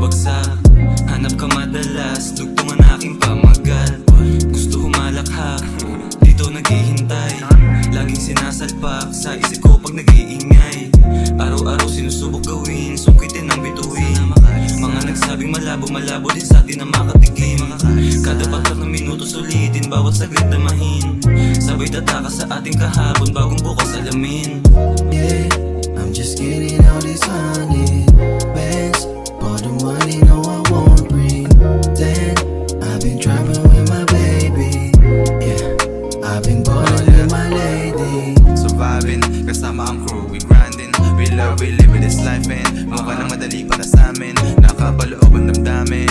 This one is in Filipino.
bumabagsak. Hanap ka madalas, dugtungan aking pamagat. Gusto humalakhak, dito naghihintay. Laging sinasalpak sa isip ko pag nag-iingay. Araw-araw sinusubok gawin, sungkitin ang bituin. Mga nagsabing malabo din sa atin na makatikim. Kada patak ng minuto sulitin, bawat saglit damahin. Sabay tataka sa ating kahapon, bagong bukas alamin. Yeah, I'm just getting all these honey bands. For the money, no I won't bring. Then I've been traveling with my baby. Yeah, I've been balling with my lady. Surviving, kasama ang crew, we grinding. We love, we live with this life and mukha na madali para sa amin. Nakapaloob ang damdamin.